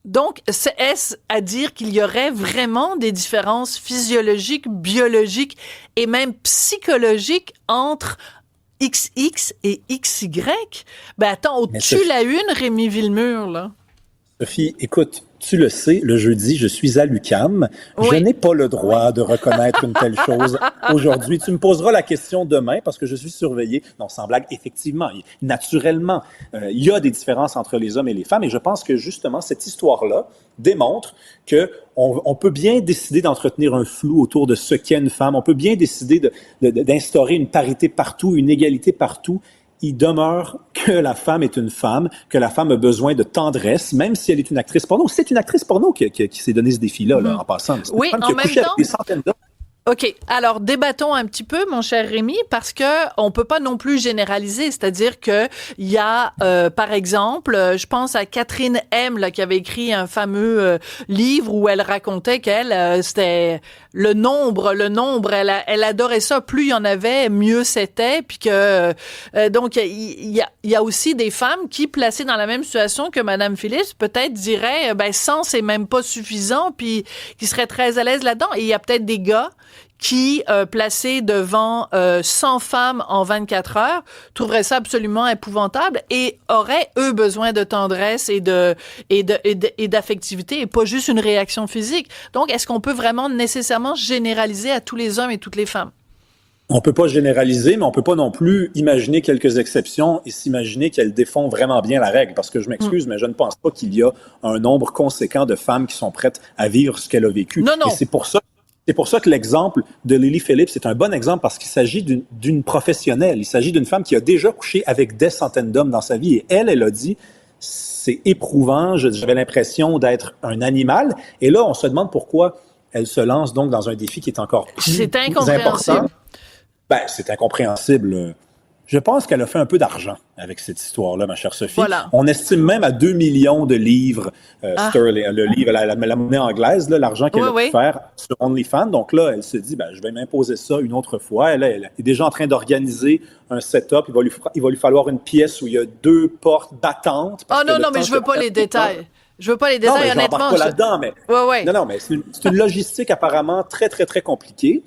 Donc, est-ce à dire qu'il y aurait vraiment des différences physiologiques, biologiques et même psychologiques entre XX et XY? Attends, au-dessus la une, Rémi Villemur, là.
Sophie, écoute, tu le sais, le jeudi, je suis à l'UQAM. Je n'ai pas le droit de reconnaître une telle chose aujourd'hui. Tu me poseras la question demain parce que je suis surveillé. Non, sans blague, effectivement, naturellement, il y a des différences entre les hommes et les femmes et je pense que justement, cette histoire-là démontre que on peut bien décider d'entretenir un flou autour de ce qu'est une femme. On peut bien décider d'instaurer une parité partout, une égalité partout. Il demeure que la femme est une femme, que la femme a besoin de tendresse, même si elle est une actrice porno. C'est une actrice porno qui s'est donné ce défi-là, en passant.
Oui, en même temps.
Des centaines d'hommes.
OK. Alors, débattons un petit peu, mon cher Rémi, parce que on peut pas non plus généraliser. C'est-à-dire que il y a, par exemple, je pense à Catherine M, là, qui avait écrit un fameux livre où elle racontait qu'elle, c'était le nombre. Elle adorait ça. Plus il y en avait, mieux c'était. Puis que, donc, il y a aussi des femmes qui, placées dans la même situation que Madame Phillips, peut-être diraient, 100, c'est même pas suffisant, puis qui seraient très à l'aise là-dedans. Et il y a peut-être des gars qui, placés devant 100 femmes en 24 heures, trouveraient ça absolument épouvantable et auraient, eux, besoin de tendresse et d'affectivité et pas juste une réaction physique. Donc, est-ce qu'on peut vraiment nécessairement généraliser à tous les hommes et toutes les femmes?
On peut pas généraliser, mais on peut pas non plus imaginer quelques exceptions et s'imaginer qu'elles défont vraiment bien la règle. Parce que je m'excuse, mais je ne pense pas qu'il y a un nombre conséquent de femmes qui sont prêtes à vivre ce qu'elle a vécu.
Non.
Et c'est pour ça que l'exemple de Lily Phillips est un bon exemple parce qu'il s'agit d'une professionnelle. Il s'agit d'une femme qui a déjà couché avec des centaines d'hommes dans sa vie. Et elle a dit, c'est éprouvant, j'avais l'impression d'être un animal. Et là, on se demande pourquoi elle se lance donc dans un défi qui est encore plus important. C'est incompréhensible. Je pense qu'elle a fait un peu d'argent avec cette histoire-là, ma chère Sophie.
Voilà.
On estime même à 2 millions de livres sterling, le livre, la monnaie anglaise, là, l'argent qu'elle a pu faire sur OnlyFans. Donc là, elle se dit, je vais m'imposer ça une autre fois. Elle est déjà en train d'organiser un setup. Il va lui falloir une pièce où il y a 2 portes battantes.
Non, mais je veux pas les détails. Je veux pas les détails,
non, mais
honnêtement.
Pas là-dedans, mais...
Ouais.
Non, mais c'est une logistique apparemment très, très, très compliquée.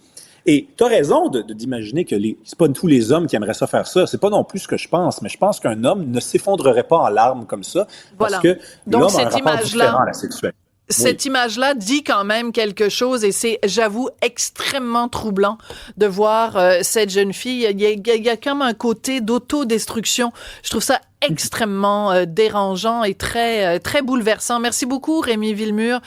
Et tu as raison d'imaginer que c'est pas tous les hommes qui aimeraient ça faire ça. C'est pas non plus ce que je pense, mais je pense qu'un homme ne s'effondrerait pas en larmes comme ça parce que l'homme a un rapport différent à la sexualité.
Cette image-là dit quand même quelque chose et c'est, j'avoue, extrêmement troublant de voir cette jeune fille. Il y a comme un côté d'autodestruction. Je trouve ça extrêmement dérangeant et très très bouleversant. Merci beaucoup, Rémi Villemur.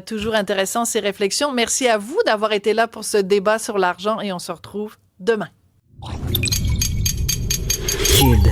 Toujours intéressant ces réflexions. Merci à vous d'avoir été là pour ce débat sur l'argent et on se retrouve demain.
Cube.